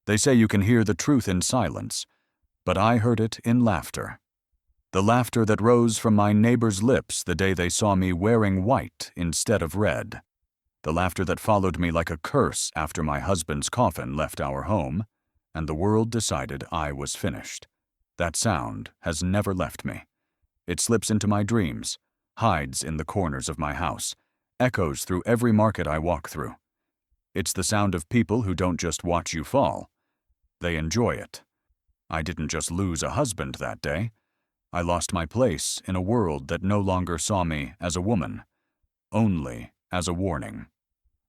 They say you can hear the truth in silence, but I heard it in laughter. The laughter that rose from my neighbors' lips the day they saw me wearing white instead of red. The laughter that followed me like a curse after my husband's coffin left our home, and the world decided I was finished. That sound has never left me. It slips into my dreams, hides in the corners of my house, echoes through every market I walk through. It's the sound of people who don't just watch you fall. They enjoy it. I didn't just lose a husband that day. I lost my place in a world that no longer saw me as a woman, only as a warning.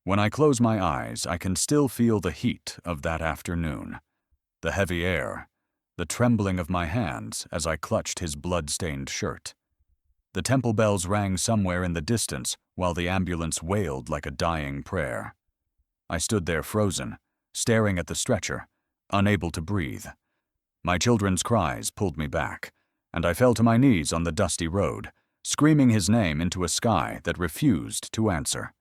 When I close my eyes, I can still feel the heat of that afternoon, the heavy air, the trembling of my hands as I clutched his blood-stained shirt. The temple bells rang somewhere in the distance while the ambulance wailed like a dying prayer. I stood there frozen, staring at the stretcher, unable to breathe. My children's cries pulled me back, and I fell to my knees on the dusty road, screaming his name into a sky that refused to answer.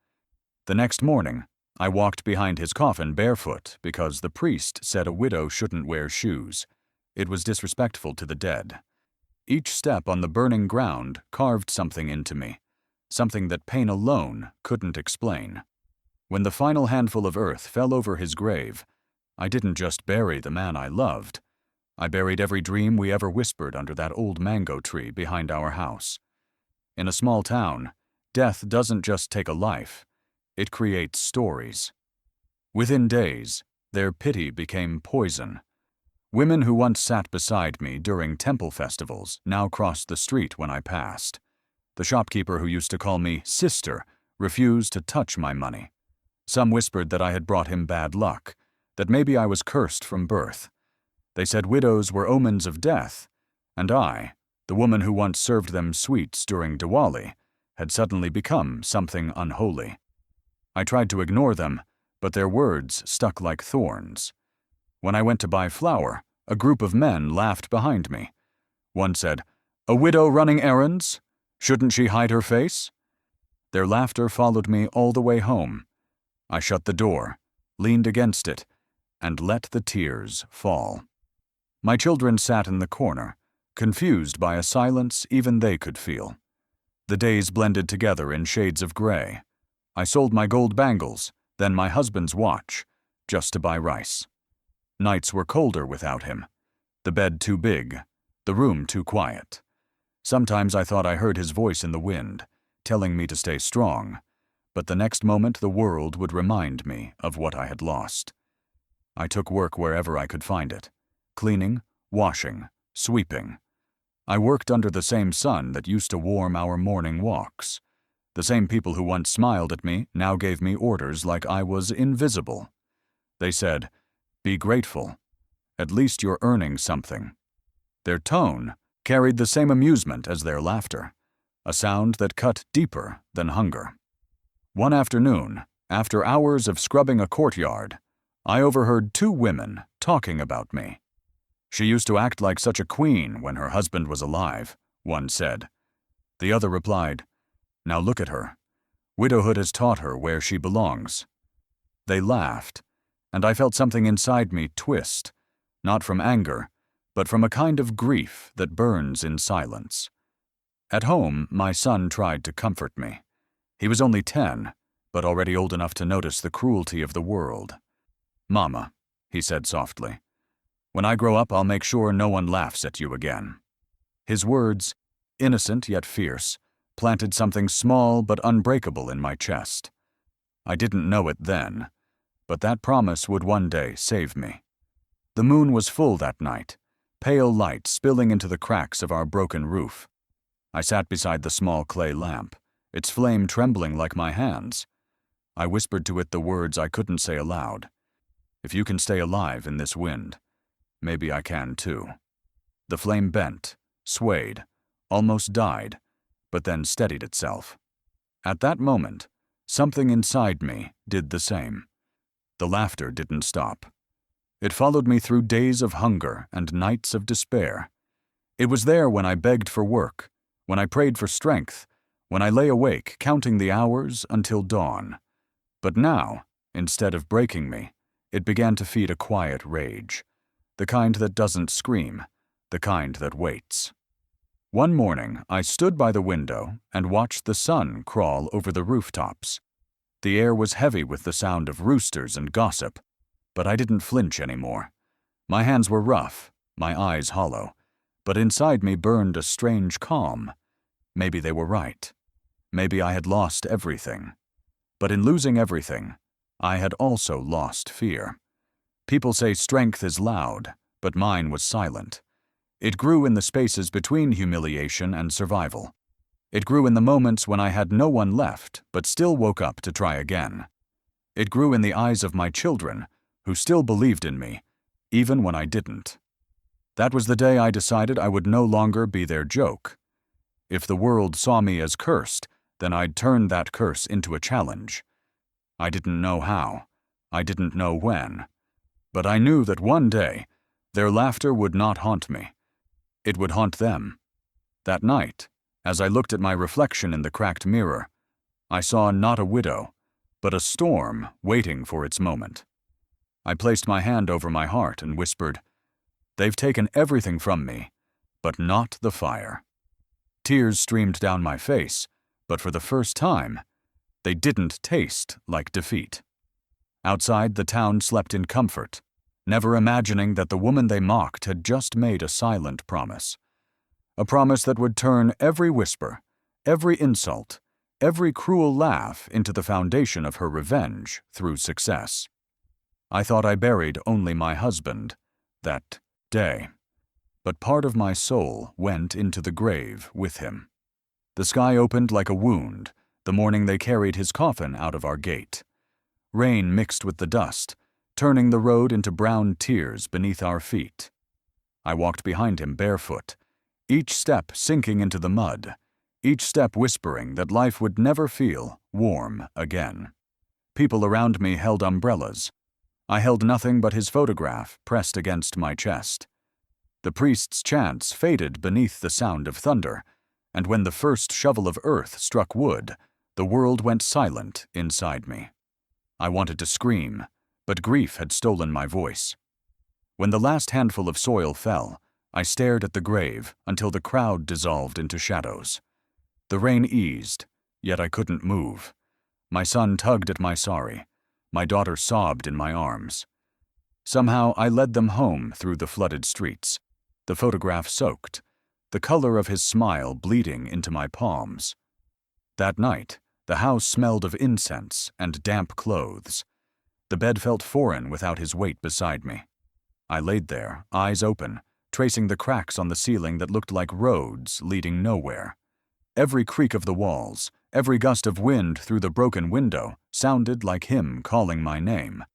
The next morning, I walked behind his coffin barefoot because the priest said a widow shouldn't wear shoes. It was disrespectful to the dead. Each step on the burning ground carved something into me, something that pain alone couldn't explain. When the final handful of earth fell over his grave, I didn't just bury the man I loved. I buried every dream we ever whispered under that old mango tree behind our house. In a small town, death doesn't just take a life, it creates stories. Within days, their pity became poison. Women who once sat beside me during temple festivals now crossed the street when I passed. The shopkeeper who used to call me sister refused to touch my money. Some whispered that I had brought him bad luck, that maybe I was cursed from birth. They said widows were omens of death, and I, the woman who once served them sweets during Diwali, had suddenly become something unholy. I tried to ignore them, but their words stuck like thorns. When I went to buy flour, a group of men laughed behind me. One said, "A widow running errands? Shouldn't she hide her face?" Their laughter followed me all the way home. I shut the door, leaned against it, and let the tears fall. My children sat in the corner, confused by a silence even they could feel. The days blended together in shades of gray. I sold my gold bangles, then my husband's watch, just to buy rice. Nights were colder without him. The bed too big, the room too quiet. Sometimes I thought I heard his voice in the wind, telling me to stay strong, but the next moment the world would remind me of what I had lost. I took work wherever I could find it. Cleaning, washing, sweeping. I worked under the same sun that used to warm our morning walks. The same people who once smiled at me now gave me orders like I was invisible. They said, "Be grateful. At least you're earning something." Their tone carried the same amusement as their laughter, a sound that cut deeper than hunger. One afternoon, after hours of scrubbing a courtyard, I overheard two women talking about me. "She used to act like such a queen when her husband was alive," one said. The other replied, "Now look at her. Widowhood has taught her where she belongs." They laughed, and I felt something inside me twist, not from anger, but from a kind of grief that burns in silence. At home, my son tried to comfort me. He was only 10, but already old enough to notice the cruelty of the world. "Mama," he said softly, "when I grow up, I'll make sure no one laughs at you again." His words, innocent yet fierce, planted something small but unbreakable in my chest. I didn't know it then, but that promise would one day save me. The moon was full that night, pale light spilling into the cracks of our broken roof. I sat beside the small clay lamp, its flame trembling like my hands. I whispered to it the words I couldn't say aloud. "If you can stay alive in this wind, maybe I can too." The flame bent, swayed, almost died, but then steadied itself. At that moment, something inside me did the same. The laughter didn't stop. It followed me through days of hunger and nights of despair. It was there when I begged for work, when I prayed for strength, when I lay awake counting the hours until dawn. But now, instead of breaking me, It began to feed a quiet rage, the kind that doesn't scream, the kind that waits. One morning, I stood by the window and watched the sun crawl over the rooftops. The air was heavy with the sound of roosters and gossip, but I didn't flinch anymore. My hands were rough, my eyes hollow, but inside me burned a strange calm. Maybe they were right. Maybe I had lost everything. But in losing everything, I had also lost fear. People say strength is loud, but mine was silent. It grew in the spaces between humiliation and survival. It grew in the moments when I had no one left, but still woke up to try again. It grew in the eyes of my children, who still believed in me, even when I didn't. That was the day I decided I would no longer be their joke. If the world saw me as cursed, then I'd turn that curse into a challenge. I didn't know how. I didn't know when. But I knew that one day, their laughter would not haunt me. It would haunt them. That night, as I looked at my reflection in the cracked mirror, I saw not a widow, but a storm waiting for its moment. I placed my hand over my heart and whispered, "They've taken everything from me, but not the fire." Tears streamed down my face, but for the first time, they didn't taste like defeat. Outside, the town slept in comfort, never imagining that the woman they mocked had just made a silent promise. A promise that would turn every whisper, every insult, every cruel laugh into the foundation of her revenge through success. I thought I buried only my husband that day, but part of my soul went into the grave with him. The sky opened like a wound the morning they carried his coffin out of our gate. Rain mixed with the dust, turning the road into brown tears beneath our feet. I walked behind him barefoot, each step sinking into the mud, each step whispering that life would never feel warm again. People around me held umbrellas. I held nothing but his photograph pressed against my chest. The priest's chants faded beneath the sound of thunder, and when the first shovel of earth struck wood, the world went silent inside me. I wanted to scream, but grief had stolen my voice. When the last handful of soil fell, I stared at the grave until the crowd dissolved into shadows. The rain eased, yet I couldn't move. My son tugged at my sari. My daughter sobbed in my arms. Somehow I led them home through the flooded streets, the photograph soaked, the color of his smile bleeding into my palms. That night, the house smelled of incense and damp clothes. The bed felt foreign without his weight beside me. I laid there, eyes open, tracing the cracks on the ceiling that looked like roads leading nowhere. Every creak of the walls, every gust of wind through the broken window sounded like him calling my name,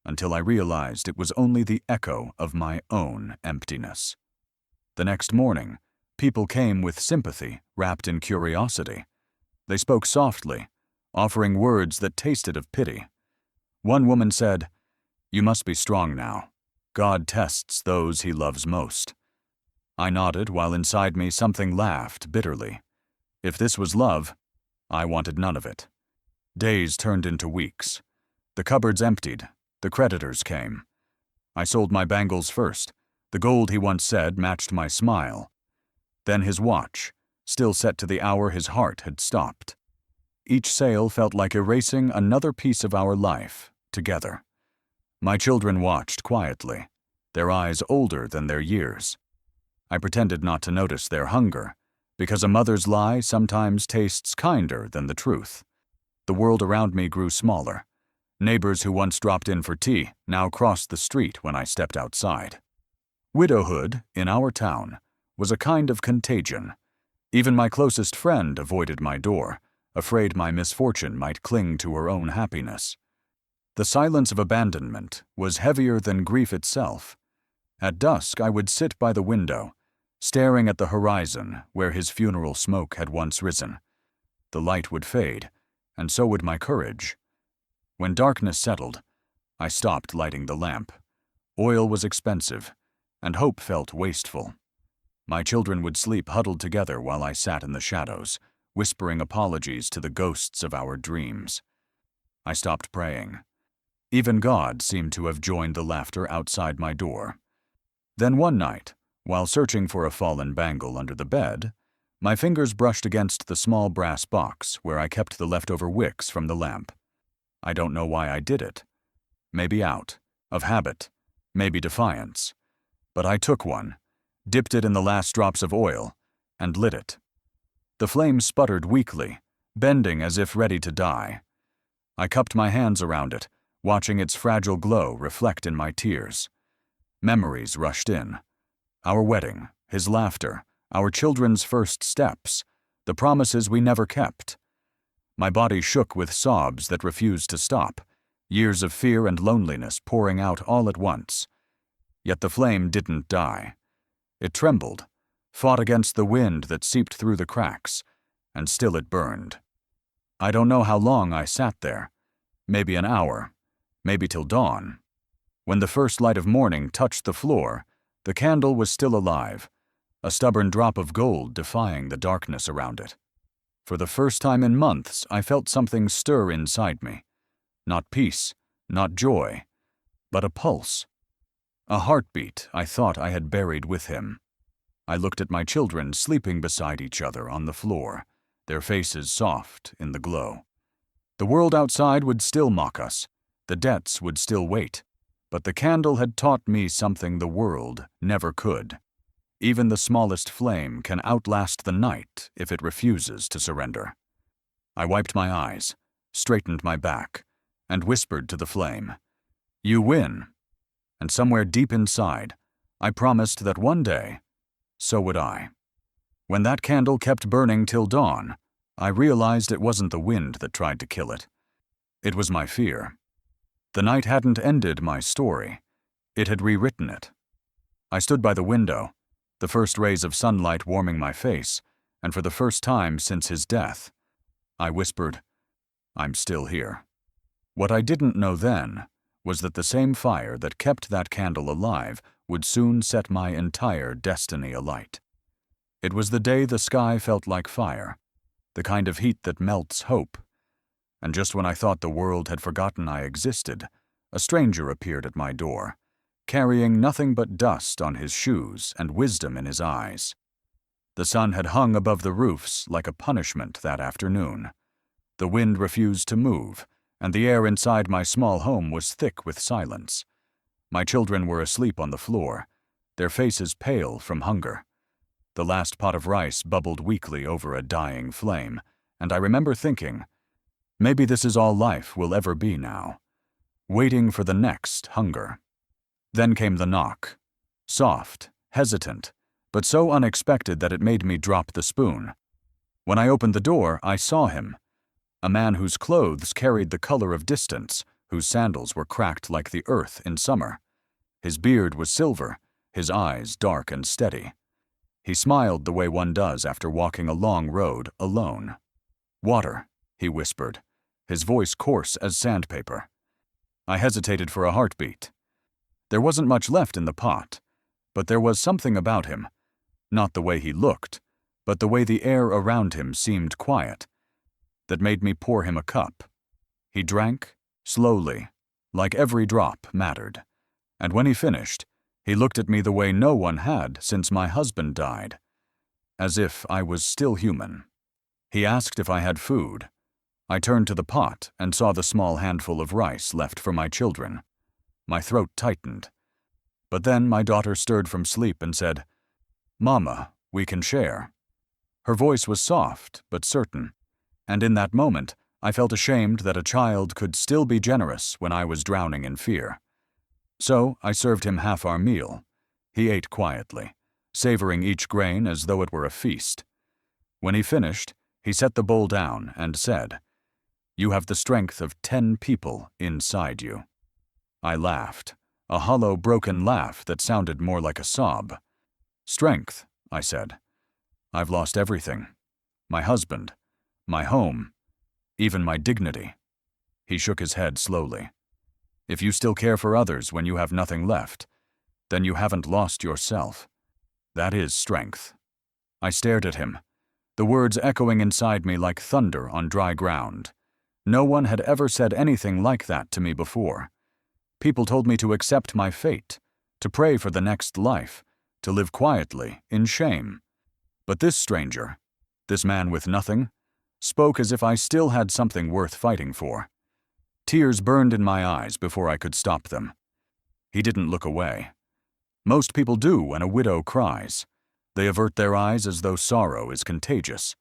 until I realized it was only the echo of my own emptiness. The next morning, people came with sympathy wrapped in curiosity. They spoke softly, offering words that tasted of pity. One woman said, "You must be strong now. God tests those he loves most." I nodded while inside me something laughed bitterly. If this was love, I wanted none of it. Days turned into weeks. The cupboards emptied. The creditors came. I sold my bangles first. The gold he once said matched my smile. Then his watch, still set to the hour his heart had stopped. Each sale felt like erasing another piece of our life together. My children watched quietly, their eyes older than their years. I pretended not to notice their hunger, because a mother's lie sometimes tastes kinder than the truth. The world around me grew smaller. Neighbors who once dropped in for tea now crossed the street when I stepped outside. Widowhood, in our town, was a kind of contagion. Even my closest friend avoided my door, afraid my misfortune might cling to her own happiness. The silence of abandonment was heavier than grief itself. At dusk, I would sit by the window, staring at the horizon where his funeral smoke had once risen. The light would fade, and so would my courage. When darkness settled, I stopped lighting the lamp. Oil was expensive, and hope felt wasteful. My children would sleep huddled together while I sat in the shadows, whispering apologies to the ghosts of our dreams. I stopped praying. Even God seemed to have joined the laughter outside my door. Then one night, while searching for a fallen bangle under the bed, my fingers brushed against the small brass box where I kept the leftover wicks from the lamp. I don't know why I did it. Maybe out of habit, maybe defiance. But I took one, dipped it in the last drops of oil, and lit it. The flame sputtered weakly, bending as if ready to die. I cupped my hands around it, watching its fragile glow reflect in my tears. Memories rushed in. Our wedding, his laughter, our children's first steps, the promises we never kept. My body shook with sobs that refused to stop, years of fear and loneliness pouring out all at once. Yet the flame didn't die. It trembled, fought against the wind that seeped through the cracks, and still it burned. I don't know how long I sat there. Maybe an hour, maybe till dawn. When the first light of morning touched the floor, the candle was still alive, a stubborn drop of gold defying the darkness around it. For the first time in months, I felt something stir inside me. Not peace, not joy, but a pulse. A heartbeat I thought I had buried with him. I looked at my children sleeping beside each other on the floor, their faces soft in the glow. The world outside would still mock us, the debts would still wait, but the candle had taught me something the world never could. Even the smallest flame can outlast the night if it refuses to surrender. I wiped my eyes, straightened my back, and whispered to the flame, "You win." And somewhere deep inside, I promised that one day, so would I. When that candle kept burning till dawn, I realized it wasn't the wind that tried to kill it. It was my fear. The night hadn't ended my story. It had rewritten it. I stood by the window, the first rays of sunlight warming my face, and for the first time since his death, I whispered, "I'm still here." What I didn't know then was that the same fire that kept that candle alive would soon set my entire destiny alight. It was the day the sky felt like fire, the kind of heat that melts hope. And just when I thought the world had forgotten I existed, a stranger appeared at my door, carrying nothing but dust on his shoes and wisdom in his eyes. The sun had hung above the roofs like a punishment that afternoon. The wind refused to move, and the air inside my small home was thick with silence. My children were asleep on the floor, their faces pale from hunger. The last pot of rice bubbled weakly over a dying flame, and I remember thinking, maybe this is all life will ever be now, waiting for the next hunger. Then came the knock, soft, hesitant, but so unexpected that it made me drop the spoon. When I opened the door, I saw him, a man whose clothes carried the color of distance, whose sandals were cracked like the earth in summer. His beard was silver, his eyes dark and steady. He smiled the way one does after walking a long road alone. "Water," he whispered, his voice coarse as sandpaper. I hesitated for a heartbeat. There wasn't much left in the pot, but there was something about him, not the way he looked, but the way the air around him seemed quiet, that made me pour him a cup. He drank, slowly, like every drop mattered, and when he finished, he looked at me the way no one had since my husband died, as if I was still human. He asked if I had food. I turned to the pot and saw the small handful of rice left for my children. My throat tightened. But then my daughter stirred from sleep and said, "Mama, we can share." Her voice was soft but certain, and in that moment I felt ashamed that a child could still be generous when I was drowning in fear. So I served him half our meal. He ate quietly, savoring each grain as though it were a feast. When he finished, he set the bowl down and said, "You have the strength of 10 people inside you." I laughed, a hollow, broken laugh that sounded more like a sob. "Strength," I said. "I've lost everything. My husband, my home, even my dignity." He shook his head slowly. "If you still care for others when you have nothing left, then you haven't lost yourself. That is strength." I stared at him, the words echoing inside me like thunder on dry ground. No one had ever said anything like that to me before. People told me to accept my fate, to pray for the next life, to live quietly, in shame. But this stranger, this man with nothing, spoke as if I still had something worth fighting for. Tears burned in my eyes before I could stop them. He didn't look away. Most people do when a widow cries. They avert their eyes as though sorrow is contagious.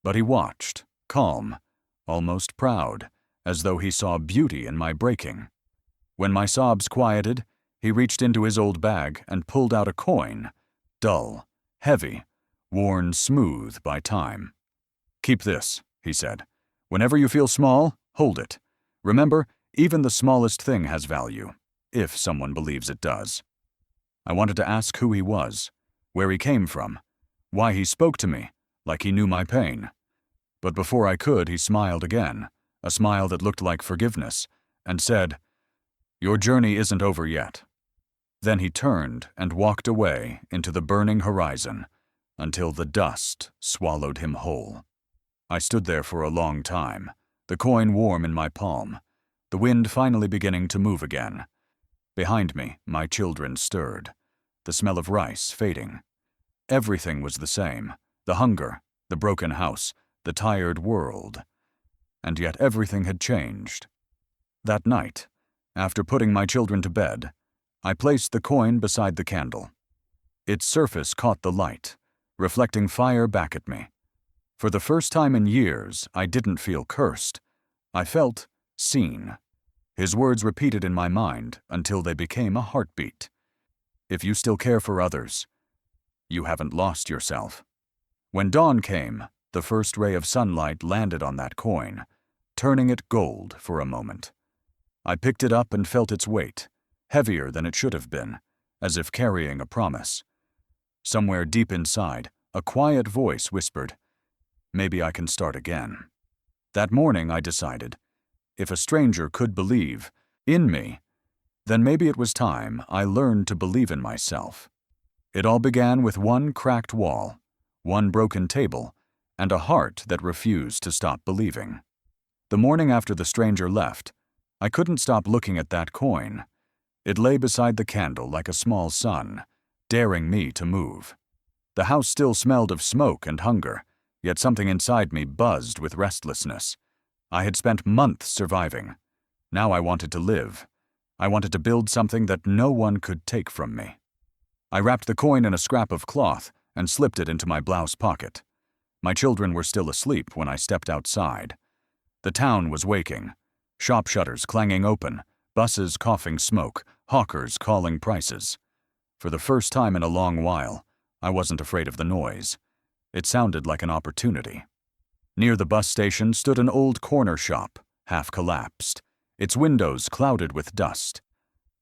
But he watched, calm, almost proud, as though he saw beauty in my breaking. When my sobs quieted, he reached into his old bag and pulled out a coin, dull, heavy, worn smooth by time. "Keep this," he said. "Whenever you feel small, hold it. Remember, even the smallest thing has value, if someone believes it does." I wanted to ask who he was, where he came from, why he spoke to me, like he knew my pain. But before I could, he smiled again, a smile that looked like forgiveness, and said, "Your journey isn't over yet." Then he turned and walked away into the burning horizon until the dust swallowed him whole. I stood there for a long time, the coin warm in my palm, the wind finally beginning to move again. Behind me, my children stirred, the smell of rice fading. Everything was the same, the hunger, the broken house, the tired world. And yet everything had changed. That night, after putting my children to bed, I placed the coin beside the candle. Its surface caught the light, reflecting fire back at me. For the first time in years, I didn't feel cursed. I felt seen. His words repeated in my mind until they became a heartbeat. If you still care for others, you haven't lost yourself. When dawn came, the first ray of sunlight landed on that coin, turning it gold for a moment. I picked it up and felt its weight, heavier than it should have been, as if carrying a promise. Somewhere deep inside, a quiet voice whispered, "Maybe I can start again." That morning I decided, if a stranger could believe in me, then maybe it was time I learned to believe in myself. It all began with one cracked wall, one broken table, and a heart that refused to stop believing. The morning after the stranger left, I couldn't stop looking at that coin. It lay beside the candle like a small sun, daring me to move. The house still smelled of smoke and hunger, yet something inside me buzzed with restlessness. I had spent months surviving. Now I wanted to live. I wanted to build something that no one could take from me. I wrapped the coin in a scrap of cloth and slipped it into my blouse pocket. My children were still asleep when I stepped outside. The town was waking, shop shutters clanging open, buses coughing smoke, hawkers calling prices. For the first time in a long while, I wasn't afraid of the noise. It sounded like an opportunity. Near the bus station stood an old corner shop, half collapsed, its windows clouded with dust.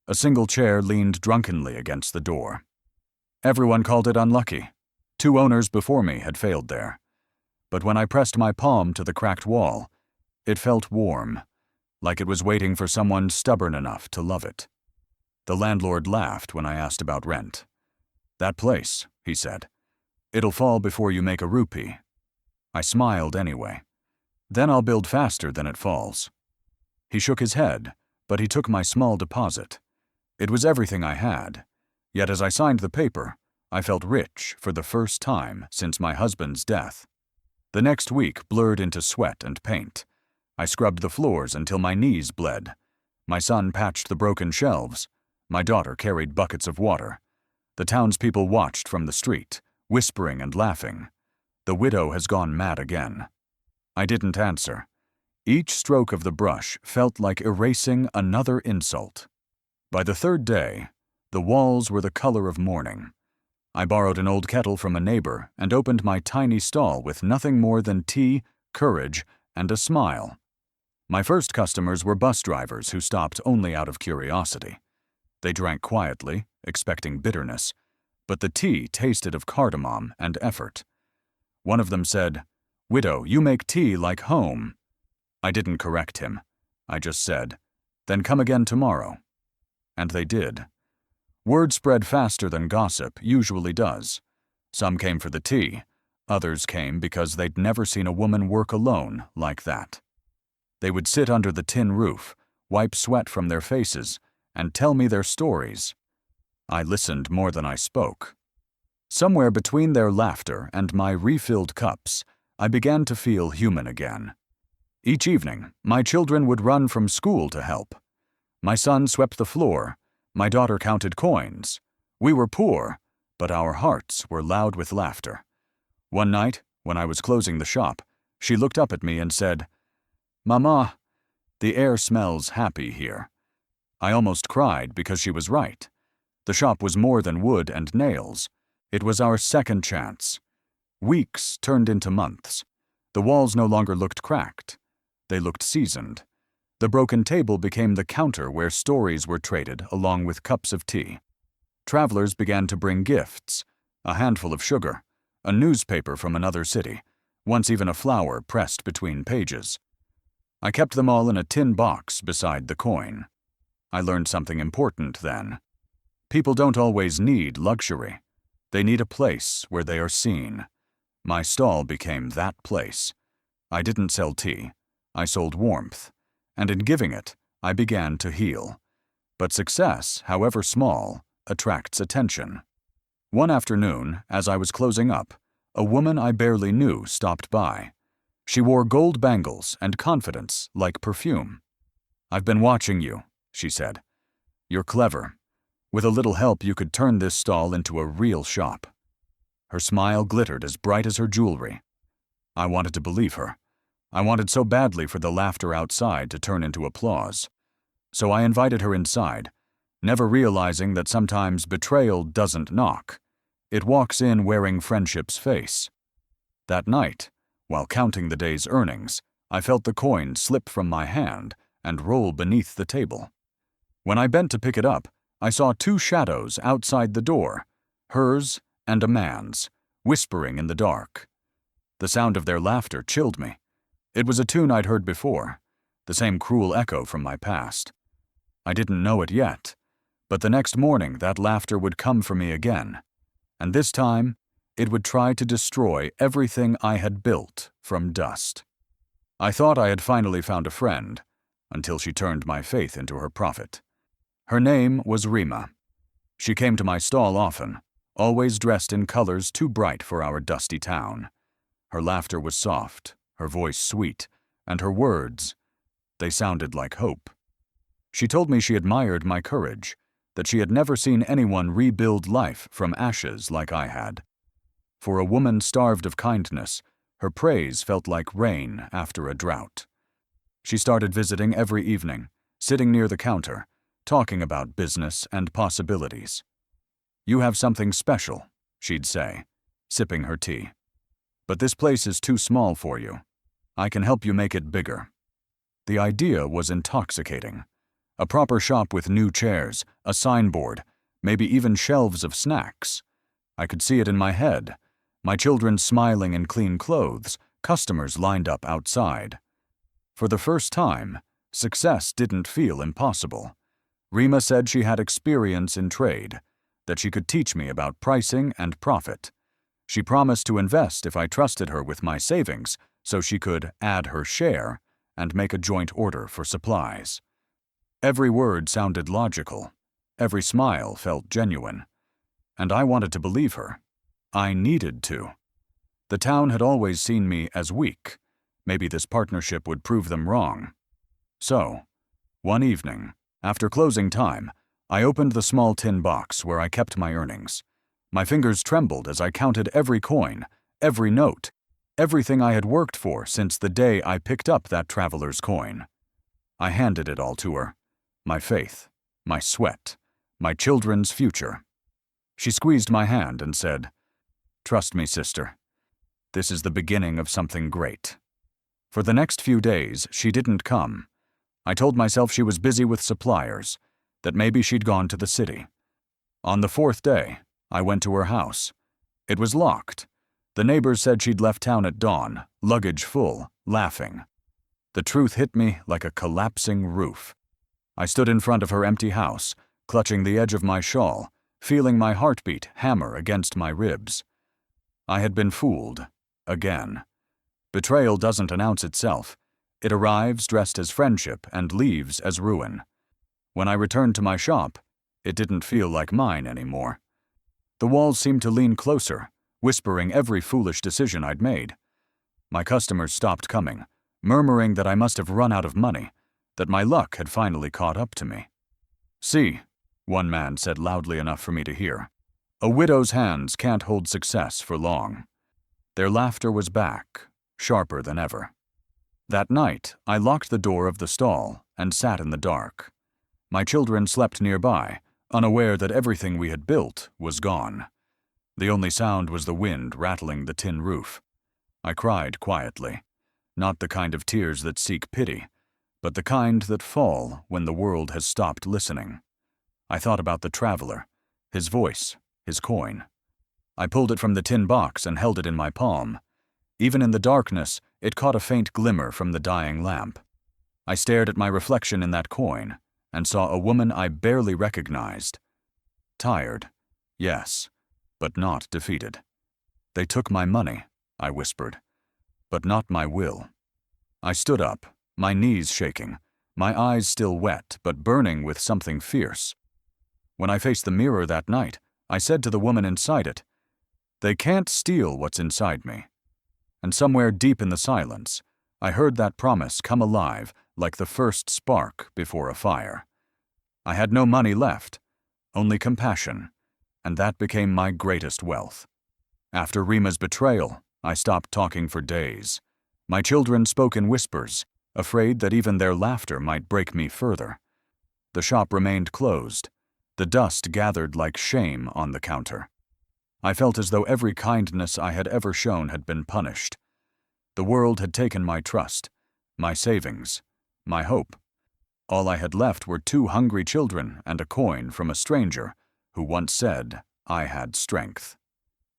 A single chair leaned drunkenly against the door. Everyone called it unlucky. 2 owners before me had failed there. But when I pressed my palm to the cracked wall, it felt warm, like it was waiting for someone stubborn enough to love it. The landlord laughed when I asked about rent. "That place," he said, "it'll fall before you make a rupee." I smiled anyway. "Then I'll build faster than it falls." He shook his head, but he took my small deposit. It was everything I had. Yet as I signed the paper, I felt rich for the first time since my husband's death. The next week blurred into sweat and paint. I scrubbed the floors until my knees bled. My son patched the broken shelves. My daughter carried buckets of water. The townspeople watched from the street, whispering and laughing. The widow has gone mad again. I didn't answer. Each stroke of the brush felt like erasing another insult. By the 3rd day, the walls were the color of mourning. I borrowed an old kettle from a neighbor and opened my tiny stall with nothing more than tea, courage, and a smile. My first customers were bus drivers who stopped only out of curiosity. They drank quietly, expecting bitterness, but the tea tasted of cardamom and effort. One of them said, "Widow, you make tea like home." I didn't correct him. I just said, "Then come again tomorrow." And they did. Word spread faster than gossip usually does. Some came for the tea. Others came because they'd never seen a woman work alone like that. They would sit under the tin roof, wipe sweat from their faces, and tell me their stories. I listened more than I spoke. Somewhere between their laughter and my refilled cups, I began to feel human again. Each evening, my children would run from school to help. My son swept the floor. My daughter counted coins. We were poor, but our hearts were loud with laughter. One night, when I was closing the shop, she looked up at me and said, "Mama, the air smells happy here." I almost cried because she was right. The shop was more than wood and nails. It was our second chance. Weeks turned into months. The walls no longer looked cracked. They looked seasoned. The broken table became the counter where stories were traded along with cups of tea. Travelers began to bring gifts, a handful of sugar, a newspaper from another city, once even a flower pressed between pages. I kept them all in a tin box beside the coin. I learned something important then. People don't always need luxury. They need a place where they are seen. My stall became that place. I didn't sell tea. I sold warmth. And in giving it, I began to heal. But success, however small, attracts attention. One afternoon, as I was closing up, a woman I barely knew stopped by. She wore gold bangles and confidence like perfume. "I've been watching you," she said. "You're clever. With a little help, you could turn this stall into a real shop." Her smile glittered as bright as her jewelry. I wanted to believe her. I wanted so badly for the laughter outside to turn into applause. So I invited her inside, never realizing that sometimes betrayal doesn't knock. It walks in wearing friendship's face. That night, while counting the day's earnings, I felt the coin slip from my hand and roll beneath the table. When I bent to pick it up, I saw two shadows outside the door, hers and a man's, whispering in the dark. The sound of their laughter chilled me. It was a tune I'd heard before, the same cruel echo from my past. I didn't know it yet, but the next morning that laughter would come for me again, and this time it would try to destroy everything I had built from dust. I thought I had finally found a friend, until she turned my faith into her prophet. Her name was Rima. She came to my stall often, always dressed in colors too bright for our dusty town. Her laughter was soft, her voice sweet, and her words, they sounded like hope. She told me she admired my courage, that she had never seen anyone rebuild life from ashes like I had. For a woman starved of kindness, her praise felt like rain after a drought. She started visiting every evening, sitting near the counter, talking about business and possibilities. "You have something special," she'd say, sipping her tea. "But this place is too small for you. I can help you make it bigger." The idea was intoxicating. A proper shop with new chairs, a signboard, maybe even shelves of snacks. I could see it in my head. My children smiling in clean clothes, customers lined up outside. For the first time, success didn't feel impossible. Rima said she had experience in trade, that she could teach me about pricing and profit. She promised to invest if I trusted her with my savings, so she could add her share and make a joint order for supplies. Every word sounded logical. Every smile felt genuine. And I wanted to believe her. I needed to. The town had always seen me as weak. Maybe this partnership would prove them wrong. So, one evening, after closing time, I opened the small tin box where I kept my earnings. My fingers trembled as I counted every coin, every note, everything I had worked for since the day I picked up that traveler's coin. I handed it all to her. My faith, my sweat, my children's future. She squeezed my hand and said, "Trust me, sister. This is the beginning of something great." For the next few days, she didn't come. I told myself she was busy with suppliers, that maybe she'd gone to the city. On the fourth day, I went to her house. It was locked. The neighbors said she'd left town at dawn, luggage full, laughing. The truth hit me like a collapsing roof. I stood in front of her empty house, clutching the edge of my shawl, feeling my heartbeat hammer against my ribs. I had been fooled, again. Betrayal doesn't announce itself. It arrives dressed as friendship and leaves as ruin. When I returned to my shop, it didn't feel like mine anymore. The walls seemed to lean closer, whispering every foolish decision I'd made. My customers stopped coming, murmuring that I must have run out of money, that my luck had finally caught up to me. "See," one man said loudly enough for me to hear, "a widow's hands can't hold success for long." Their laughter was back, sharper than ever. That night, I locked the door of the stall and sat in the dark. My children slept nearby, unaware that everything we had built was gone. The only sound was the wind rattling the tin roof. I cried quietly, not the kind of tears that seek pity, but the kind that fall when the world has stopped listening. I thought about the traveler, his voice, his coin. I pulled it from the tin box and held it in my palm. Even in the darkness, it caught a faint glimmer from the dying lamp. I stared at my reflection in that coin and saw a woman I barely recognized. Tired, yes, but not defeated. "They took my money," I whispered, "but not my will." I stood up, my knees shaking, my eyes still wet but burning with something fierce. When I faced the mirror that night, I said to the woman inside it, "They can't steal what's inside me." And somewhere deep in the silence, I heard that promise come alive like the first spark before a fire. I had no money left, only compassion, and that became my greatest wealth. After Rima's betrayal, I stopped talking for days. My children spoke in whispers, afraid that even their laughter might break me further. The shop remained closed. The dust gathered like shame on the counter. I felt as though every kindness I had ever shown had been punished. The world had taken my trust, my savings, my hope. All I had left were 2 hungry children and a coin from a stranger who once said I had strength.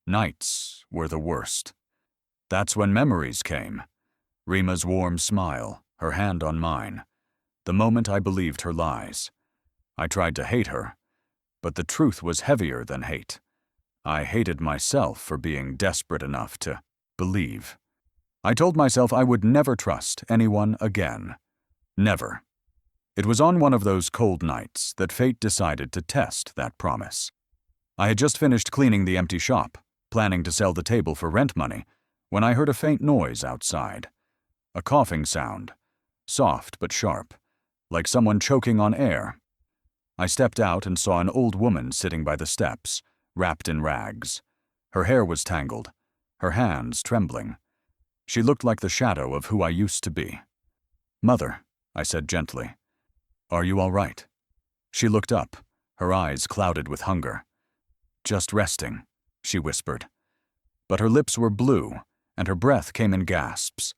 Nights were the worst. That's when memories came. Rima's warm smile, her hand on mine. The moment I believed her lies. I tried to hate her, but the truth was heavier than hate. I hated myself for being desperate enough to believe. I told myself I would never trust anyone again. Never. It was on one of those cold nights that fate decided to test that promise. I had just finished cleaning the empty shop, planning to sell the table for rent money, when I heard a faint noise outside. A coughing sound, soft but sharp, like someone choking on air. I stepped out and saw an old woman sitting by the steps, wrapped in rags. Her hair was tangled, her hands trembling. She looked like the shadow of who I used to be. "Mother," I said gently, "are you all right?" She looked up, her eyes clouded with hunger. "Just resting," she whispered. But her lips were blue, and her breath came in gasps.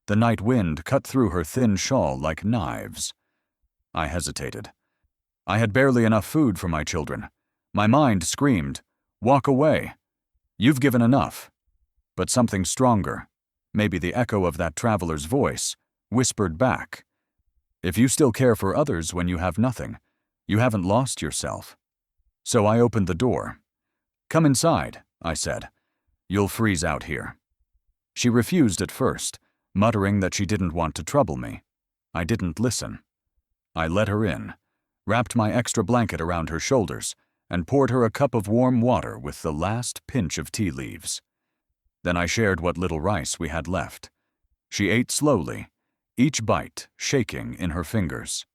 The night wind cut through her thin shawl like knives. I hesitated. I had barely enough food for my children. My mind screamed, "Walk away. You've given enough." But something stronger, maybe the echo of that traveler's voice, whispered back, "If you still care for others when you have nothing, you haven't lost yourself." So I opened the door. "Come inside," I said. "You'll freeze out here." She refused at first, muttering that she didn't want to trouble me. I didn't listen. I let her in, wrapped my extra blanket around her shoulders, and poured her a cup of warm water with the last pinch of tea leaves. Then I shared what little rice we had left. She ate slowly, each bite shaking in her fingers.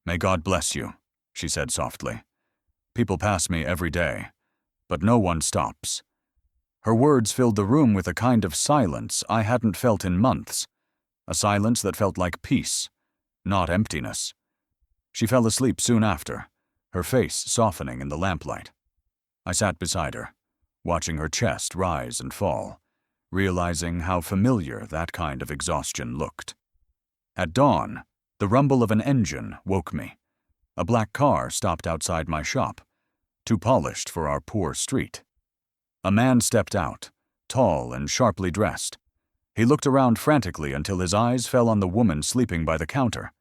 "May God bless you," she said softly. "People pass me every day, but no one stops." Her words filled the room with a kind of silence I hadn't felt in months, a silence that felt like peace, not emptiness. She fell asleep soon after, her face softening in the lamplight. I sat beside her, watching her chest rise and fall, realizing how familiar that kind of exhaustion looked. At dawn, the rumble of an engine woke me. A black car stopped outside my shop, too polished for our poor street. A man stepped out, tall and sharply dressed. He looked around frantically until his eyes fell on the woman sleeping by the counter.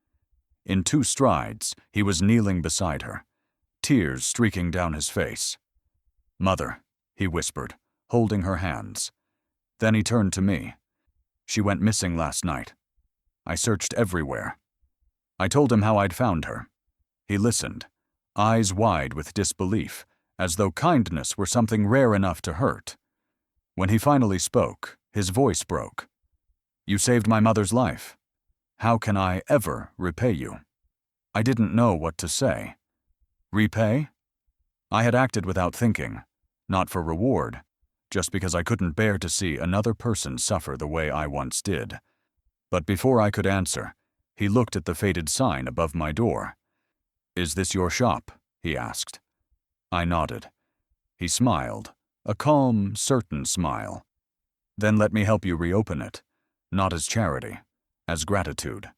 In 2 strides, he was kneeling beside her, tears streaking down his face. "Mother," he whispered, holding her hands. Then he turned to me. "She went missing last night. I searched everywhere." I told him how I'd found her. He listened, eyes wide with disbelief, as though kindness were something rare enough to hurt. When he finally spoke, his voice broke. "You saved my mother's life. How can I ever repay you?" I didn't know what to say. Repay? I had acted without thinking, not for reward, just because I couldn't bear to see another person suffer the way I once did. But before I could answer, he looked at the faded sign above my door. "Is this your shop?" he asked. I nodded. He smiled, a calm, certain smile. "Then let me help you reopen it, not as charity, as gratitude."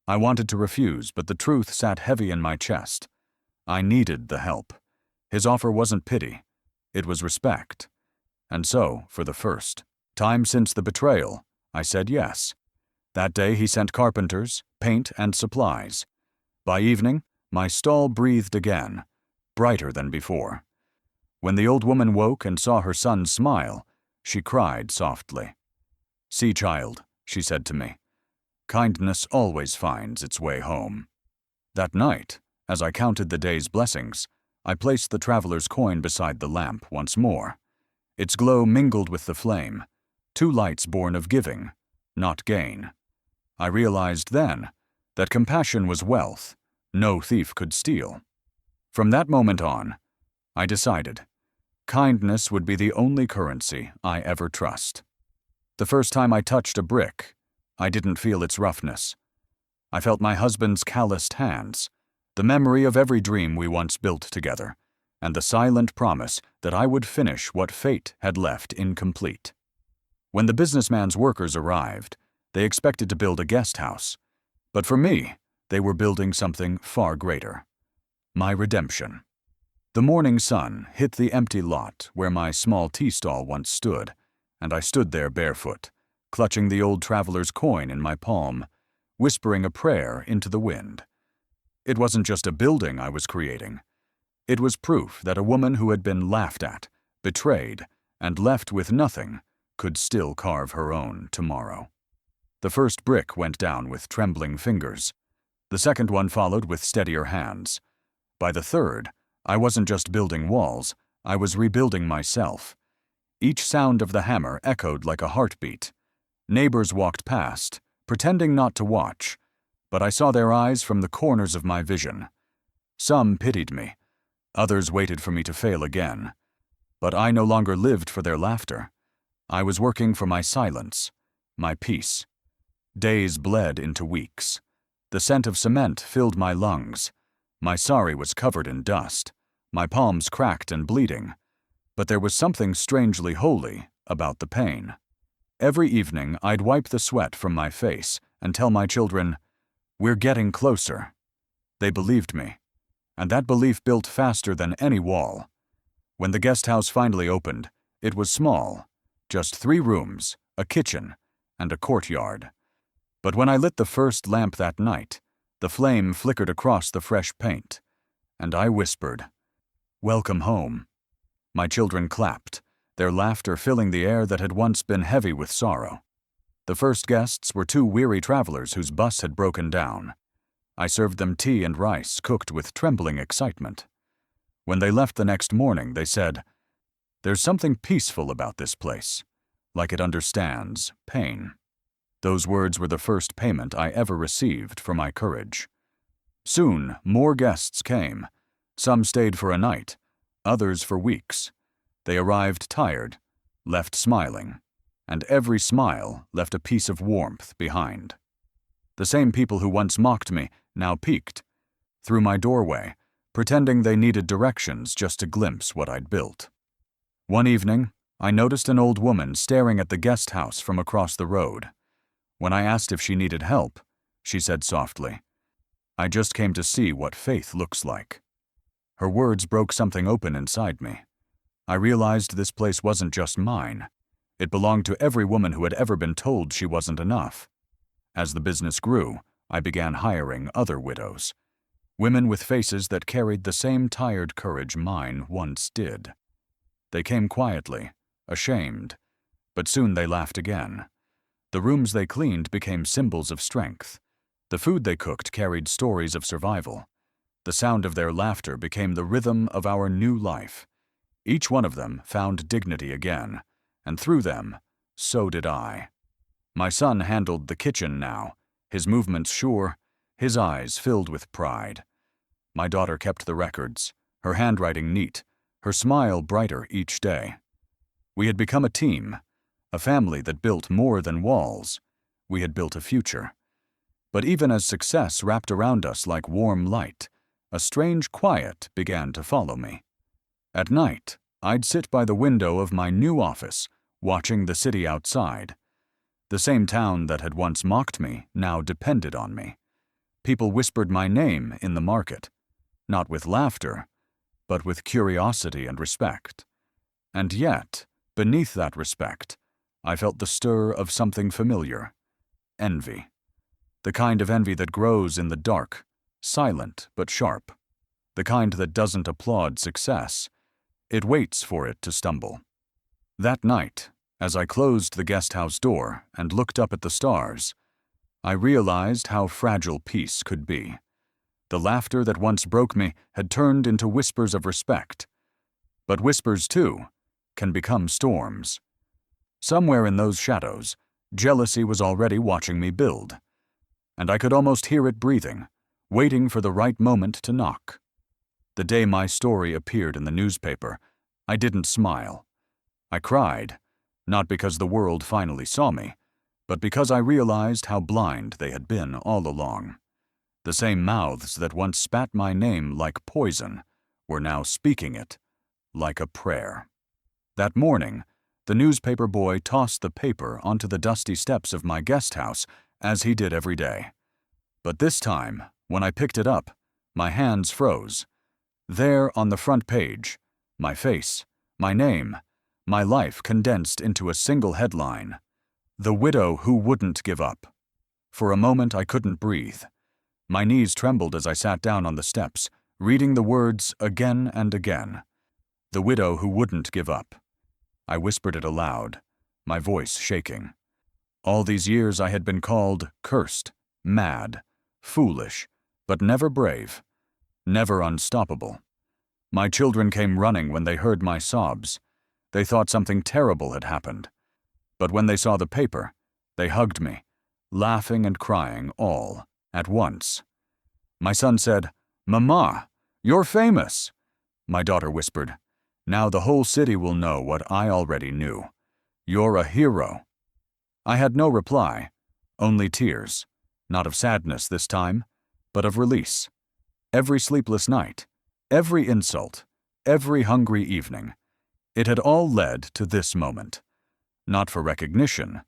I wanted to refuse, but the truth sat heavy in my chest. I needed the help. His offer wasn't pity, it was respect. And so, for the first time since the betrayal, I said yes. That day he sent carpenters, paint, and supplies. By evening, my stall breathed again, brighter than before. When the old woman woke and saw her son smile, she cried softly. "See, child," she said to me, "kindness always finds its way home." That night, as I counted the day's blessings, I placed the traveler's coin beside the lamp once more. Its glow mingled with the flame, two lights born of giving, not gain. I realized then that compassion was wealth no thief could steal. From that moment on, I decided kindness would be the only currency I ever trust. The first time I touched a brick, I didn't feel its roughness. I felt my husband's calloused hands, the memory of every dream we once built together, and the silent promise that I would finish what fate had left incomplete. When the businessman's workers arrived, they expected to build a guest house. But for me, they were building something far greater. My redemption. The morning sun hit the empty lot where my small tea stall once stood, and I stood there barefoot, clutching the old traveler's coin in my palm, whispering a prayer into the wind. It wasn't just a building I was creating. It was proof that a woman who had been laughed at, betrayed, and left with nothing could still carve her own tomorrow. The first brick went down with trembling fingers. The second one followed with steadier hands. By the third, I wasn't just building walls, I was rebuilding myself. Each sound of the hammer echoed like a heartbeat. Neighbors walked past, pretending not to watch, but I saw their eyes from the corners of my vision. Some pitied me, others waited for me to fail again. But I no longer lived for their laughter. I was working for my silence, my peace. Days bled into weeks. The scent of cement filled my lungs. My sari was covered in dust, my palms cracked and bleeding. But there was something strangely holy about the pain. Every evening, I'd wipe the sweat from my face and tell my children, "We're getting closer." They believed me, and that belief built faster than any wall. When the guest house finally opened, it was small, just 3 rooms, a kitchen, and a courtyard. But when I lit the first lamp that night, the flame flickered across the fresh paint, and I whispered, "Welcome home." My children clapped, their laughter filling the air that had once been heavy with sorrow. The first guests were 2 weary travelers whose bus had broken down. I served them tea and rice cooked with trembling excitement. When they left the next morning, they said, "There's something peaceful about this place, like it understands pain." Those words were the first payment I ever received for my courage. Soon, more guests came. Some stayed for a night, others for weeks. They arrived tired, left smiling, and every smile left a piece of warmth behind. The same people who once mocked me now peeked through my doorway, pretending they needed directions just to glimpse what I'd built. One evening, I noticed an old woman staring at the guest house from across the road. When I asked if she needed help, she said softly, "I just came to see what faith looks like." Her words broke something open inside me. I realized this place wasn't just mine. It belonged to every woman who had ever been told she wasn't enough. As the business grew, I began hiring other widows. Women with faces that carried the same tired courage mine once did. They came quietly, ashamed, but soon they laughed again. The rooms they cleaned became symbols of strength. The food they cooked carried stories of survival. The sound of their laughter became the rhythm of our new life. Each one of them found dignity again, and through them, so did I. My son handled the kitchen now, his movements sure, his eyes filled with pride. My daughter kept the records, her handwriting neat, her smile brighter each day. We had become a team, a family that built more than walls. We had built a future. But even as success wrapped around us like warm light, a strange quiet began to follow me. At night, I'd sit by the window of my new office, watching the city outside. The same town that had once mocked me now depended on me. People whispered my name in the market, not with laughter, but with curiosity and respect. And yet, beneath that respect, I felt the stir of something familiar: envy. The kind of envy that grows in the dark, silent but sharp. The kind that doesn't applaud success. It waits for it to stumble. That night, as I closed the guest house door and looked up at the stars, I realized how fragile peace could be. The laughter that once broke me had turned into whispers of respect. But whispers, too, can become storms. Somewhere in those shadows, jealousy was already watching me build. And I could almost hear it breathing, waiting for the right moment to knock. The day my story appeared in the newspaper, I didn't smile. I cried, not because the world finally saw me, but because I realized how blind they had been all along. The same mouths that once spat my name like poison were now speaking it like a prayer. That morning, the newspaper boy tossed the paper onto the dusty steps of my guest house, as he did every day. But this time, when I picked it up, my hands froze. There on the front page, my face, my name, my life condensed into a single headline: "The Widow Who Wouldn't Give Up." For a moment I couldn't breathe. My knees trembled as I sat down on the steps, reading the words again and again. The widow who wouldn't give up. I whispered it aloud, my voice shaking. All these years I had been called cursed, mad, foolish, but never brave, never unstoppable. My children came running when they heard my sobs. They thought something terrible had happened. But when they saw the paper, they hugged me, laughing and crying all at once. My son said, "Mama, you're famous." My daughter whispered, "Now the whole city will know what I already knew. You're a hero." I had no reply, only tears, not of sadness this time, but of release. Every sleepless night, every insult, every hungry evening, it had all led to this moment. Not for recognition,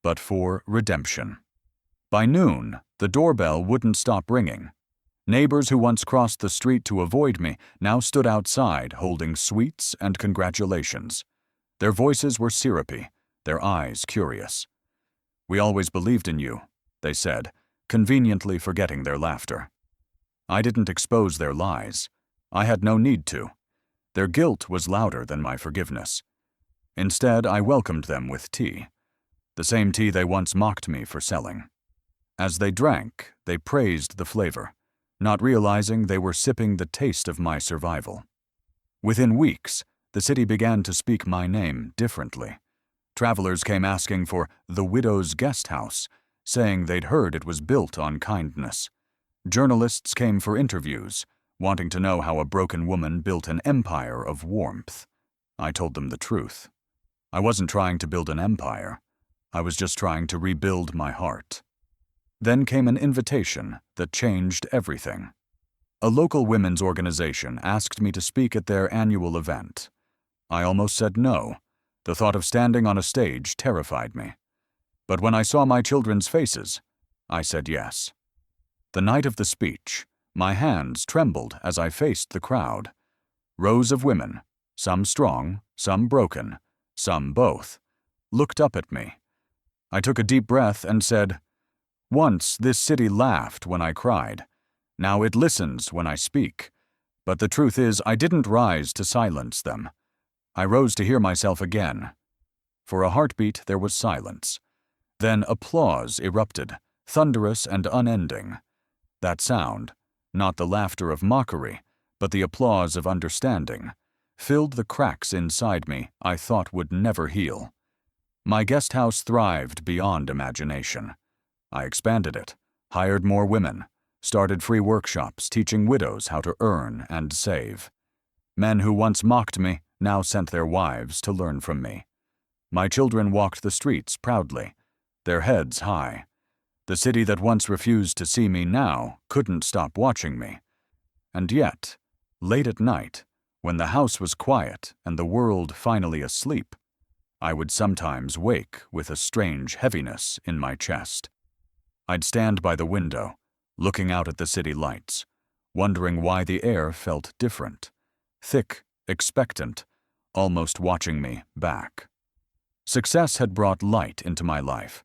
but for redemption. By noon, the doorbell wouldn't stop ringing. Neighbors who once crossed the street to avoid me now stood outside holding sweets and congratulations. Their voices were syrupy, their eyes curious. "We always believed in you," they said, conveniently forgetting their laughter. I didn't expose their lies. I had no need to. Their guilt was louder than my forgiveness. Instead, I welcomed them with tea, the same tea they once mocked me for selling. As they drank, they praised the flavor, not realizing they were sipping the taste of my survival. Within weeks, the city began to speak my name differently. Travelers came asking for the widow's guest house, saying they'd heard it was built on kindness. Journalists came for interviews, wanting to know how a broken woman built an empire of warmth. I told them the truth. I wasn't trying to build an empire. I was just trying to rebuild my heart. Then came an invitation that changed everything. A local women's organization asked me to speak at their annual event. I almost said no. The thought of standing on a stage terrified me. But when I saw my children's faces, I said yes. The night of the speech, my hands trembled as I faced the crowd. Rows of women, some strong, some broken, some both, looked up at me. I took a deep breath and said, "Once this city laughed when I cried. Now it listens when I speak. But the truth is, I didn't rise to silence them. I rose to hear myself again." For a heartbeat there was silence. Then applause erupted, thunderous and unending. That sound, not the laughter of mockery, but the applause of understanding, filled the cracks inside me I thought would never heal. My guest house thrived beyond imagination. I expanded it, hired more women, started free workshops teaching widows how to earn and save. Men who once mocked me now sent their wives to learn from me. My children walked the streets proudly, their heads high. The city that once refused to see me now couldn't stop watching me. And yet, late at night, when the house was quiet and the world finally asleep, I would sometimes wake with a strange heaviness in my chest. I'd stand by the window, looking out at the city lights, wondering why the air felt different, thick, expectant, almost watching me back. Success had brought light into my life,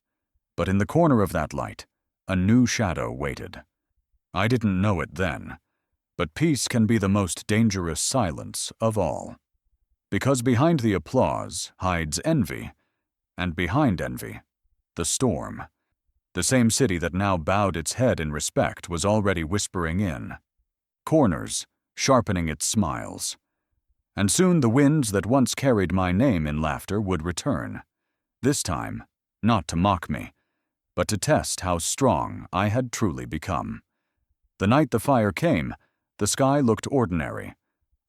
but in the corner of that light, a new shadow waited. I didn't know it then, but peace can be the most dangerous silence of all. Because behind the applause hides envy, and behind envy, the storm. The same city that now bowed its head in respect was already whispering in corners, sharpening its smiles. And soon the winds that once carried my name in laughter would return, this time not to mock me, but to test how strong I had truly become. The night the fire came, the sky looked ordinary.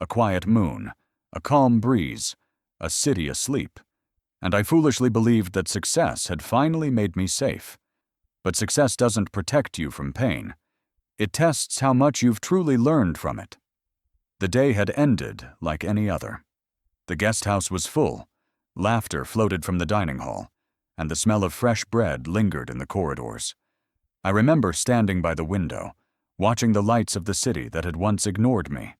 A quiet moon, a calm breeze, a city asleep, and I foolishly believed that success had finally made me safe. But success doesn't protect you from pain. It tests how much you've truly learned from it. The day had ended like any other. The guest house was full, laughter floated from the dining hall, and the smell of fresh bread lingered in the corridors. I remember standing by the window, watching the lights of the city that had once ignored me.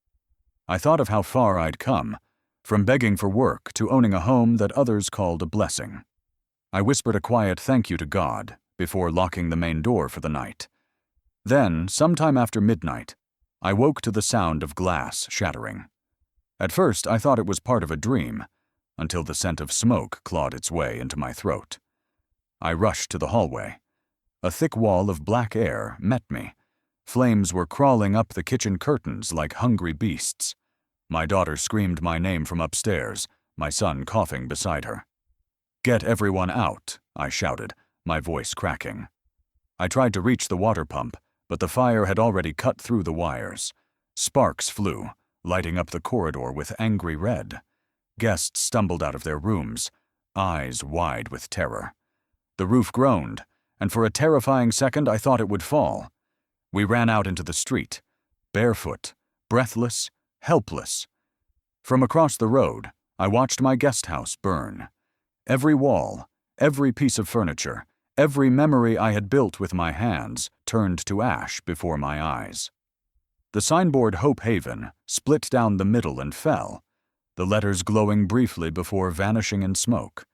I thought of how far I'd come, from begging for work to owning a home that others called a blessing. I whispered a quiet thank you to God before locking the main door for the night. Then, sometime after midnight, I woke to the sound of glass shattering. At first, I thought it was part of a dream, until the scent of smoke clawed its way into my throat. I rushed to the hallway. A thick wall of black air met me. Flames were crawling up the kitchen curtains like hungry beasts. My daughter screamed my name from upstairs, my son coughing beside her. "Get everyone out," I shouted, my voice cracking. I tried to reach the water pump, but the fire had already cut through the wires. Sparks flew, lighting up the corridor with angry red. Guests stumbled out of their rooms, eyes wide with terror. The roof groaned, and for a terrifying second I thought it would fall. We ran out into the street, barefoot, breathless, helpless. From across the road, I watched my guest house burn. Every wall, every piece of furniture, every memory I had built with my hands turned to ash before my eyes. The signboard Hope Haven split down the middle and fell, the letters glowing briefly before vanishing in smoke.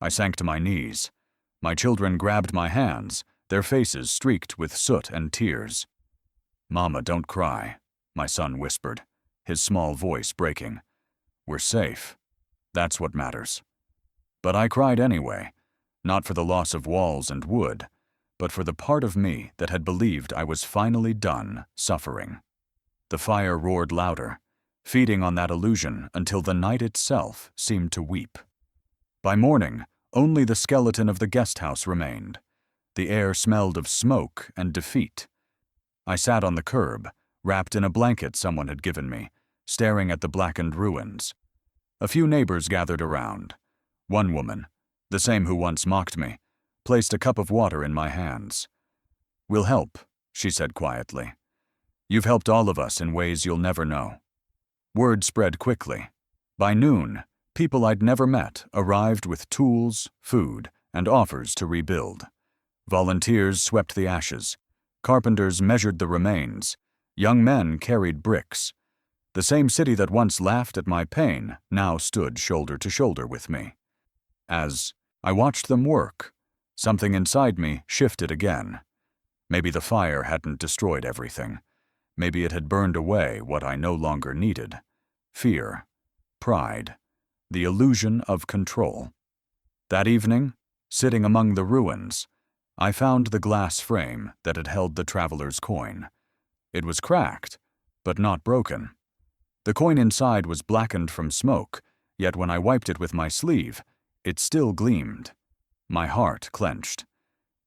I sank to my knees. My children grabbed my hands, their faces streaked with soot and tears. "Mama, don't cry," my son whispered, his small voice breaking. "We're safe. That's what matters." But I cried anyway, not for the loss of walls and wood, but for the part of me that had believed I was finally done suffering. The fire roared louder, feeding on that illusion until the night itself seemed to weep. By morning, only the skeleton of the guest house remained. The air smelled of smoke and defeat. I sat on the curb, wrapped in a blanket someone had given me, staring at the blackened ruins. A few neighbors gathered around. One woman, the same who once mocked me, placed a cup of water in my hands. "We'll help," she said quietly. "You've helped all of us in ways you'll never know." Word spread quickly. By noon, people I'd never met arrived with tools, food, and offers to rebuild. Volunteers swept the ashes. Carpenters measured the remains. Young men carried bricks. The same city that once laughed at my pain now stood shoulder to shoulder with me. As I watched them work, something inside me shifted again. Maybe the fire hadn't destroyed everything. Maybe it had burned away what I no longer needed. Fear, pride, the illusion of control. That evening, sitting among the ruins, I found the glass frame that had held the traveler's coin. It was cracked, but not broken. The coin inside was blackened from smoke, yet when I wiped it with my sleeve, it still gleamed. My heart clenched.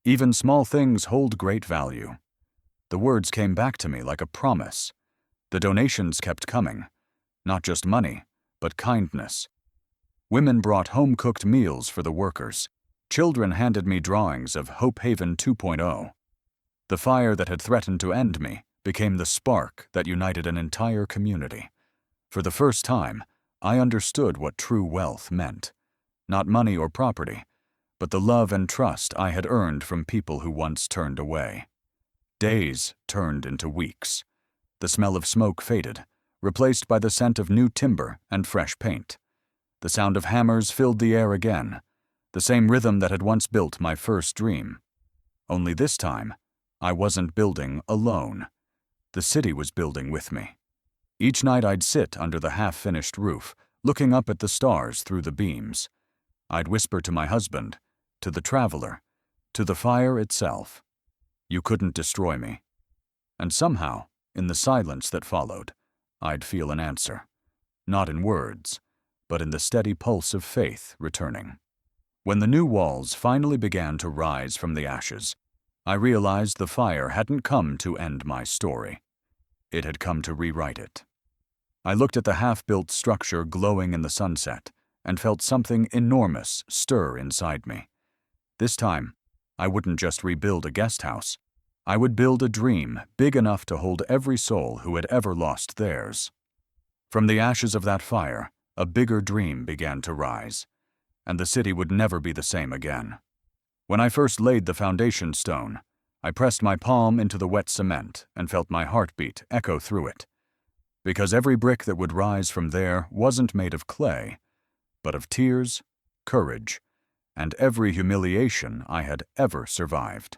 Even small things hold great value. The words came back to me like a promise. The donations kept coming. Not just money, but kindness. Women brought home-cooked meals for the workers. Children handed me drawings of Hope Haven 2.0. The fire that had threatened to end me became the spark that united an entire community. For the first time, I understood what true wealth meant. Not money or property, but the love and trust I had earned from people who once turned away. Days turned into weeks. The smell of smoke faded, replaced by the scent of new timber and fresh paint. The sound of hammers filled the air again, the same rhythm that had once built my first dream. Only this time, I wasn't building alone. The city was building with me. Each night I'd sit under the half-finished roof, looking up at the stars through the beams. I'd whisper to my husband, to the traveler, to the fire itself, "You couldn't destroy me." And somehow, in the silence that followed, I'd feel an answer. Not in words, but in the steady pulse of faith returning. When the new walls finally began to rise from the ashes, I realized the fire hadn't come to end my story. It had come to rewrite it. I looked at the half-built structure glowing in the sunset and felt something enormous stir inside me. This time, I wouldn't just rebuild a guest house. I would build a dream big enough to hold every soul who had ever lost theirs. From the ashes of that fire, a bigger dream began to rise, and the city would never be the same again. When I first laid the foundation stone, I pressed my palm into the wet cement and felt my heartbeat echo through it. Because every brick that would rise from there wasn't made of clay, but of tears, courage, and every humiliation I had ever survived.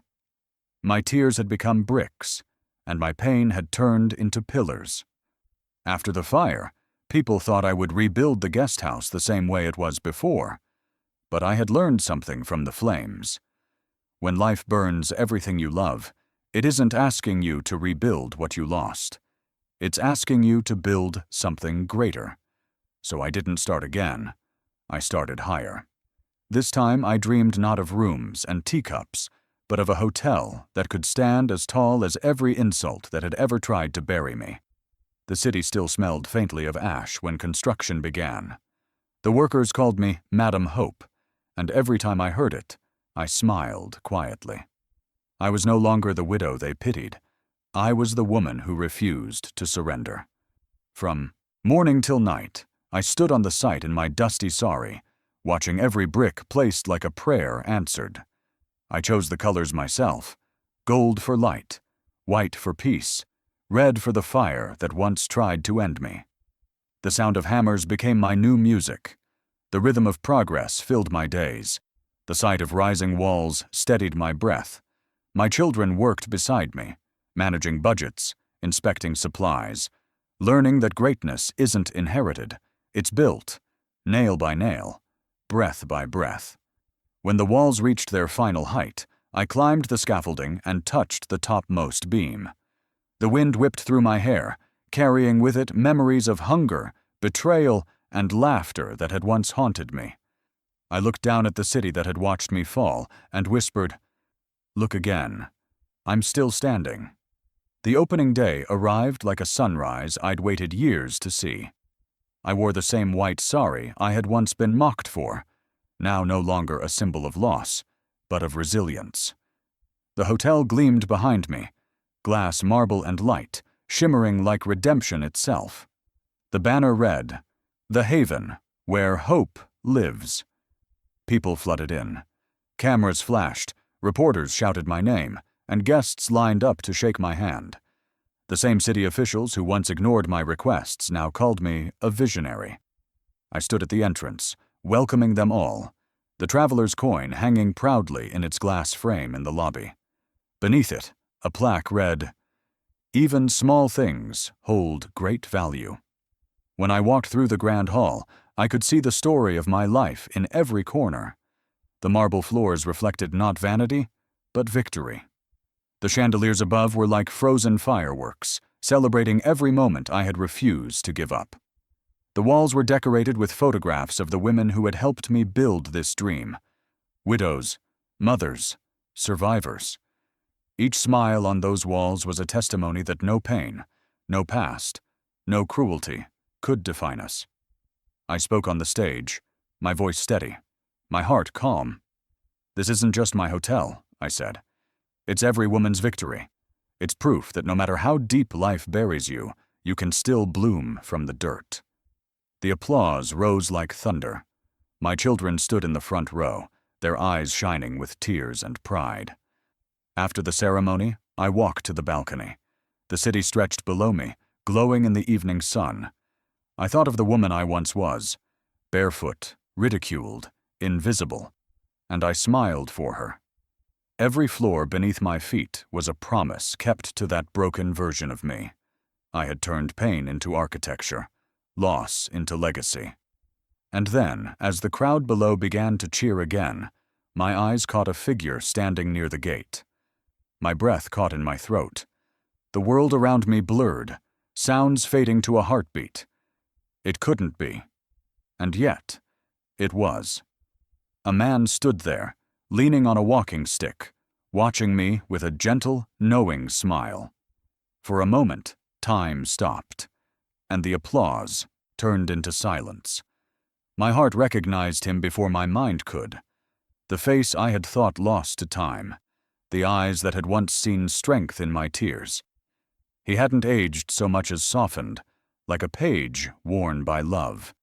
My tears had become bricks, and my pain had turned into pillars. After the fire, people thought I would rebuild the guest house the same way it was before, but I had learned something from the flames. When life burns everything you love, it isn't asking you to rebuild what you lost. It's asking you to build something greater. So I didn't start again. I started higher. This time I dreamed not of rooms and teacups, but of a hotel that could stand as tall as every insult that had ever tried to bury me. The city still smelled faintly of ash when construction began. The workers called me Madam Hope, and every time I heard it, I smiled quietly. I was no longer the widow they pitied. I was the woman who refused to surrender. From morning till night, I stood on the site in my dusty sari, watching every brick placed like a prayer answered. I chose the colors myself: gold for light, white for peace, red for the fire that once tried to end me. The sound of hammers became my new music. The rhythm of progress filled my days. The sight of rising walls steadied my breath. My children worked beside me, managing budgets, inspecting supplies, learning that greatness isn't inherited, it's built, nail by nail, breath by breath. When the walls reached their final height, I climbed the scaffolding and touched the topmost beam. The wind whipped through my hair, carrying with it memories of hunger, betrayal, and laughter that had once haunted me. I looked down at the city that had watched me fall and whispered, "Look again. I'm still standing." The opening day arrived like a sunrise I'd waited years to see. I wore the same white sari I had once been mocked for, now no longer a symbol of loss, but of resilience. The hotel gleamed behind me, glass, marble, and light, shimmering like redemption itself. The banner read, "The Haven, where hope lives." People flooded in. Cameras flashed, reporters shouted my name, and guests lined up to shake my hand. The same city officials who once ignored my requests now called me a visionary. I stood at the entrance, welcoming them all, the traveler's coin hanging proudly in its glass frame in the lobby. Beneath it, a plaque read, "Even small things hold great value." When I walked through the grand hall, I could see the story of my life in every corner. The marble floors reflected not vanity, but victory. The chandeliers above were like frozen fireworks, celebrating every moment I had refused to give up. The walls were decorated with photographs of the women who had helped me build this dream. Widows, mothers, survivors. Each smile on those walls was a testimony that no pain, no past, no cruelty could define us. I spoke on the stage, my voice steady, my heart calm. "This isn't just my hotel," I said. "It's every woman's victory. It's proof that no matter how deep life buries you, you can still bloom from the dirt." The applause rose like thunder. My children stood in the front row, their eyes shining with tears and pride. After the ceremony, I walked to the balcony. The city stretched below me, glowing in the evening sun. I thought of the woman I once was, barefoot, ridiculed, invisible, and I smiled for her. Every floor beneath my feet was a promise kept to that broken version of me. I had turned pain into architecture, loss into legacy. And then, as the crowd below began to cheer again, my eyes caught a figure standing near the gate. My breath caught in my throat. The world around me blurred, sounds fading to a heartbeat. It couldn't be. And yet, it was. A man stood there, leaning on a walking stick, watching me with a gentle, knowing smile. For a moment, time stopped, and the applause turned into silence. My heart recognized him before my mind could. The face I had thought lost to time, the eyes that had once seen strength in my tears. He hadn't aged so much as softened, like a page worn by love.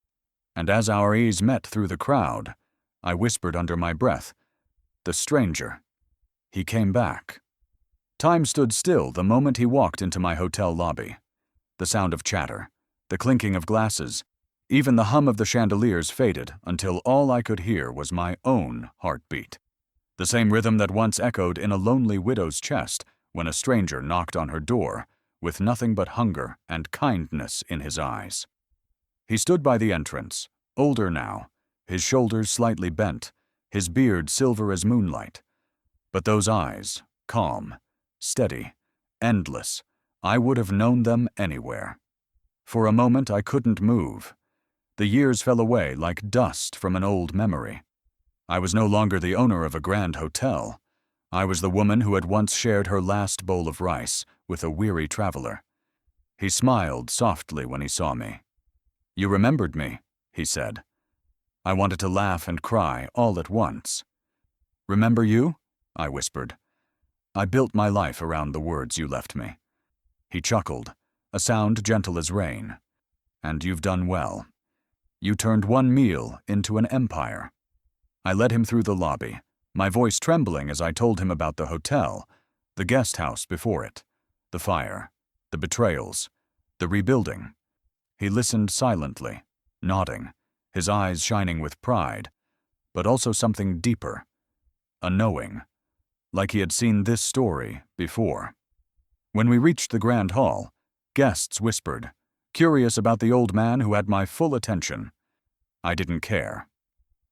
And as our eyes met through the crowd, I whispered under my breath, "The stranger." He came back. Time stood still the moment he walked into my hotel lobby. The sound of chatter, the clinking of glasses, even the hum of the chandeliers faded until all I could hear was my own heartbeat. The same rhythm that once echoed in a lonely widow's chest when a stranger knocked on her door, with nothing but hunger and kindness in his eyes. He stood by the entrance, older now, his shoulders slightly bent, his beard silver as moonlight. But those eyes, calm, steady, endless, I would have known them anywhere. For a moment I couldn't move. The years fell away like dust from an old memory. I was no longer the owner of a grand hotel. I was the woman who had once shared her last bowl of rice with a weary traveler. He smiled softly when he saw me. "You remembered me," he said. I wanted to laugh and cry all at once. "Remember you?" I whispered. "I built my life around the words you left me." He chuckled, a sound gentle as rain. "And you've done well. You turned one meal into an empire." I led him through the lobby, my voice trembling as I told him about the hotel, the guest house before it, the fire, the betrayals, the rebuilding. He listened silently, nodding, his eyes shining with pride, but also something deeper, a knowing, like he had seen this story before. When we reached the grand hall, guests whispered, curious about the old man who had my full attention. I didn't care.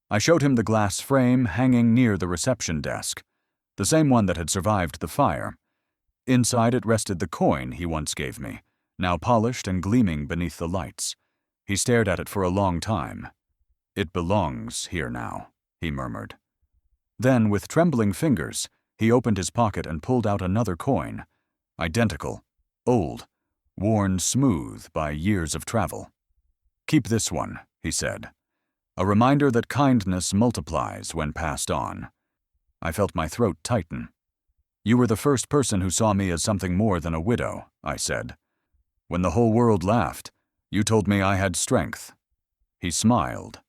I showed him the glass frame hanging near the reception desk, the same one that had survived the fire. Inside it rested the coin he once gave me, now polished and gleaming beneath the lights. He stared at it for a long time. "It belongs here now," he murmured. Then, with trembling fingers, he opened his pocket and pulled out another coin, identical, old, worn smooth by years of travel. "Keep this one," he said. "A reminder that kindness multiplies when passed on." I felt my throat tighten. "You were the first person who saw me as something more than a widow," I said. "When the whole world laughed, you told me I had strength." He smiled,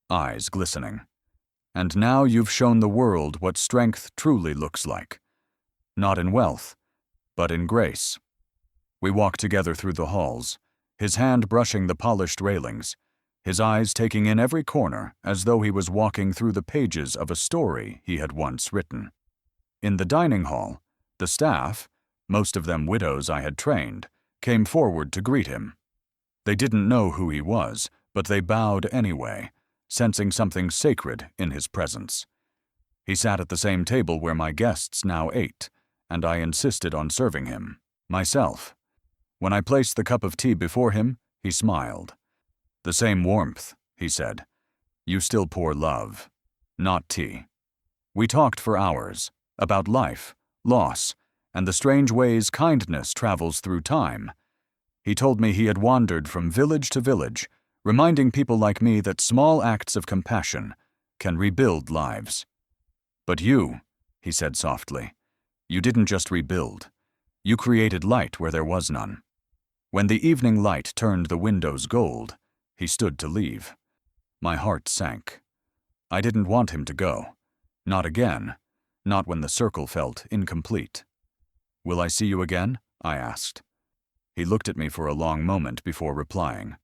eyes glistening. "And now you've shown the world what strength truly looks like. Not in wealth, but in grace." We walked together through the halls, his hand brushing the polished railings, his eyes taking in every corner as though he was walking through the pages of a story he had once written. In the dining hall, the staff, most of them widows I had trained, came forward to greet him. They didn't know who he was, but they bowed anyway, sensing something sacred in his presence. He sat at the same table where my guests now ate, and I insisted on serving him, myself. When I placed the cup of tea before him, he smiled. "The same warmth," he said. "You still pour love, not tea." We talked for hours, about life, loss, and the strange ways kindness travels through time. He told me he had wandered from village to village, reminding people like me that small acts of compassion can rebuild lives. "But you," he said softly, "you didn't just rebuild. You created light where there was none." When the evening light turned the windows gold, he stood to leave. My heart sank. I didn't want him to go. Not again. Not when the circle felt incomplete. "Will I see you again?" I asked. He looked at me for a long moment before replying.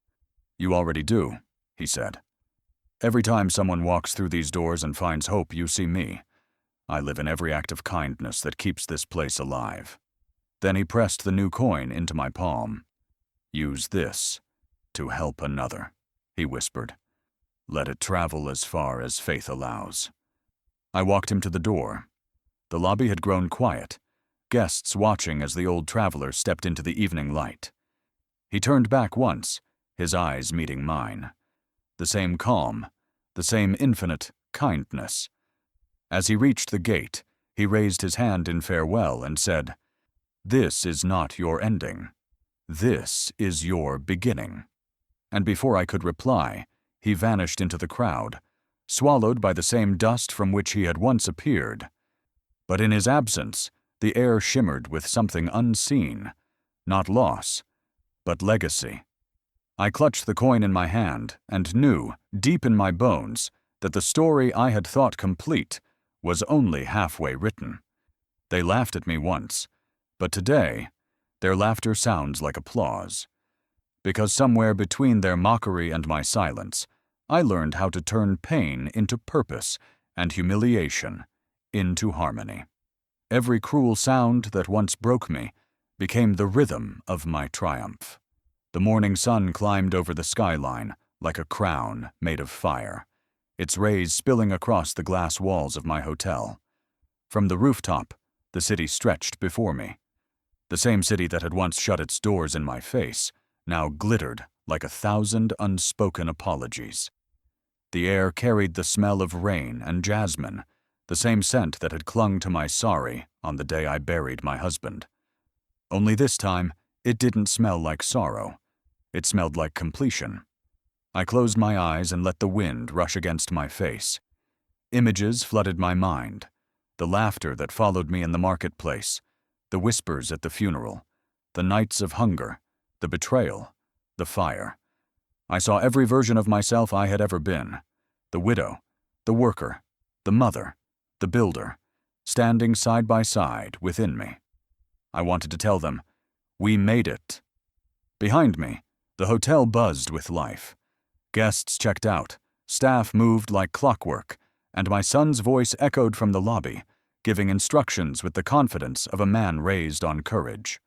"You already do," he said. "Every time someone walks through these doors and finds hope, you see me. I live in every act of kindness that keeps this place alive." Then he pressed the new coin into my palm. "Use this to help another," he whispered. "Let it travel as far as faith allows." I walked him to the door. The lobby had grown quiet, guests watching as the old traveler stepped into the evening light. He turned back once, his eyes meeting mine. The same calm, the same infinite kindness. As he reached the gate, he raised his hand in farewell and said, "This is not your ending. This is your beginning." And before I could reply, he vanished into the crowd, swallowed by the same dust from which he had once appeared. But in his absence, the air shimmered with something unseen, not loss, but legacy. I clutched the coin in my hand and knew, deep in my bones, that the story I had thought complete was only halfway written. They laughed at me once, but today, their laughter sounds like applause. Because somewhere between their mockery and my silence, I learned how to turn pain into purpose and humiliation into harmony. Every cruel sound that once broke me became the rhythm of my triumph. The morning sun climbed over the skyline like a crown made of fire, its rays spilling across the glass walls of my hotel. From the rooftop, the city stretched before me. The same city that had once shut its doors in my face now glittered like 1,000 unspoken apologies. The air carried the smell of rain and jasmine, the same scent that had clung to my sari on the day I buried my husband. Only this time, it didn't smell like sorrow. It smelled like completion. I closed my eyes and let the wind rush against my face. Images flooded my mind. The laughter that followed me in the marketplace, the whispers at the funeral, the nights of hunger, the betrayal, the fire. I saw every version of myself I had ever been. The widow, the worker, the mother, the builder, standing side by side within me. I wanted to tell them, "We made it." Behind me, the hotel buzzed with life. Guests checked out, staff moved like clockwork, and my son's voice echoed from the lobby, giving instructions with the confidence of a man raised on courage.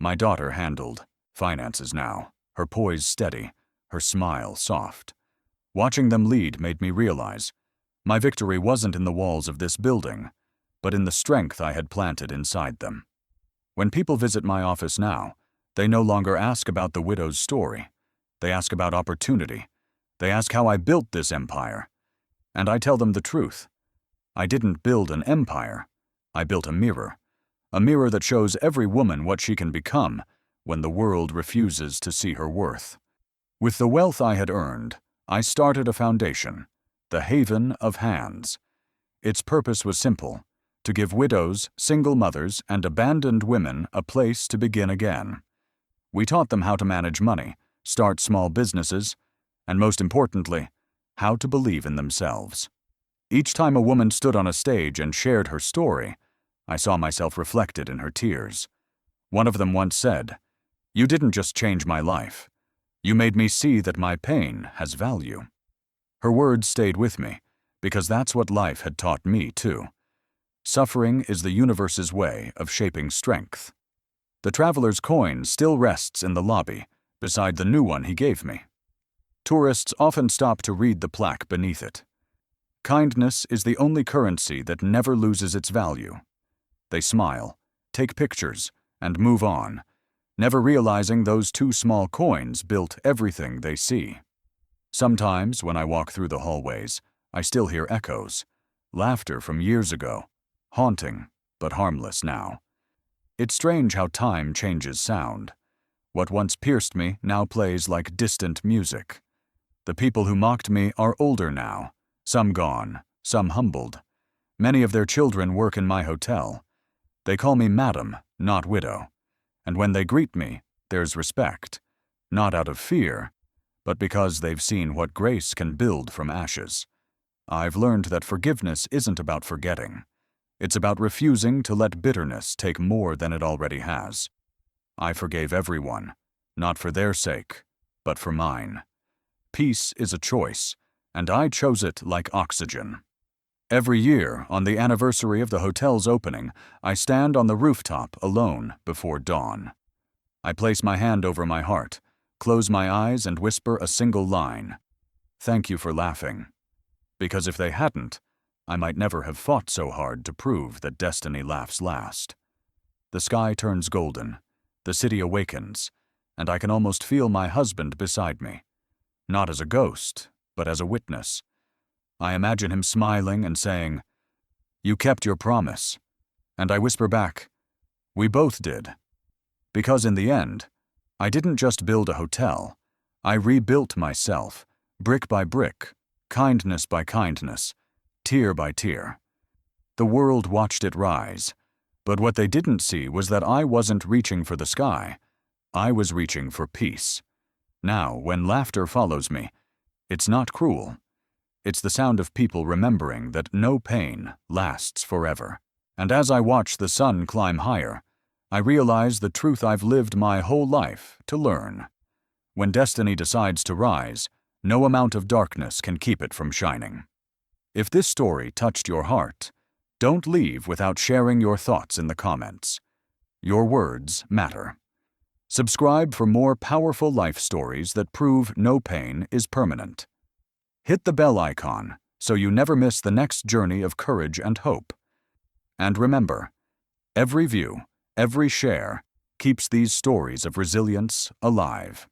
My daughter handled finances now, her poise steady, her smile soft. Watching them lead made me realize my victory wasn't in the walls of this building, but in the strength I had planted inside them. When people visit my office now, they no longer ask about the widow's story. They ask about opportunity. They ask how I built this empire. And I tell them the truth. I didn't build an empire. I built a mirror that shows every woman what she can become when the world refuses to see her worth. With the wealth I had earned, I started a foundation, the Haven of Hands. Its purpose was simple: to give widows, single mothers, and abandoned women a place to begin again. We taught them how to manage money, start small businesses, and most importantly, how to believe in themselves. Each time a woman stood on a stage and shared her story, I saw myself reflected in her tears. One of them once said, "You didn't just change my life. You made me see that my pain has value." Her words stayed with me, because that's what life had taught me too. Suffering is the universe's way of shaping strength. The traveler's coin still rests in the lobby, beside the new one he gave me. Tourists often stop to read the plaque beneath it. Kindness is the only currency that never loses its value. They smile, take pictures, and move on, never realizing those 2 small coins built everything they see. Sometimes, when I walk through the hallways, I still hear echoes, laughter from years ago, haunting, but harmless now. It's strange how time changes sound. What once pierced me now plays like distant music. The people who mocked me are older now, some gone, some humbled. Many of their children work in my hotel. They call me madam, not widow. And when they greet me, there's respect, not out of fear, but because they've seen what grace can build from ashes. I've learned that forgiveness isn't about forgetting. It's about refusing to let bitterness take more than it already has. I forgave everyone, not for their sake, but for mine. Peace is a choice, and I chose it like oxygen. Every year, on the anniversary of the hotel's opening, I stand on the rooftop alone before dawn. I place my hand over my heart, close my eyes, and whisper a single line. Thank you for laughing. Because if they hadn't, I might never have fought so hard to prove that destiny laughs last. The sky turns golden, the city awakens, and I can almost feel my husband beside me. Not as a ghost, but as a witness. I imagine him smiling and saying, "You kept your promise." And I whisper back, "We both did." Because in the end, I didn't just build a hotel. I rebuilt myself, brick by brick, kindness by kindness, tier by tier. The world watched it rise, but what they didn't see was that I wasn't reaching for the sky. I was reaching for peace. Now, when laughter follows me, it's not cruel. It's the sound of people remembering that no pain lasts forever. And as I watch the sun climb higher, I realize the truth I've lived my whole life to learn. When destiny decides to rise, no amount of darkness can keep it from shining. If this story touched your heart, don't leave without sharing your thoughts in the comments. Your words matter. Subscribe for more powerful life stories that prove no pain is permanent. Hit the bell icon so you never miss the next journey of courage and hope. And remember, every view, every share keeps these stories of resilience alive.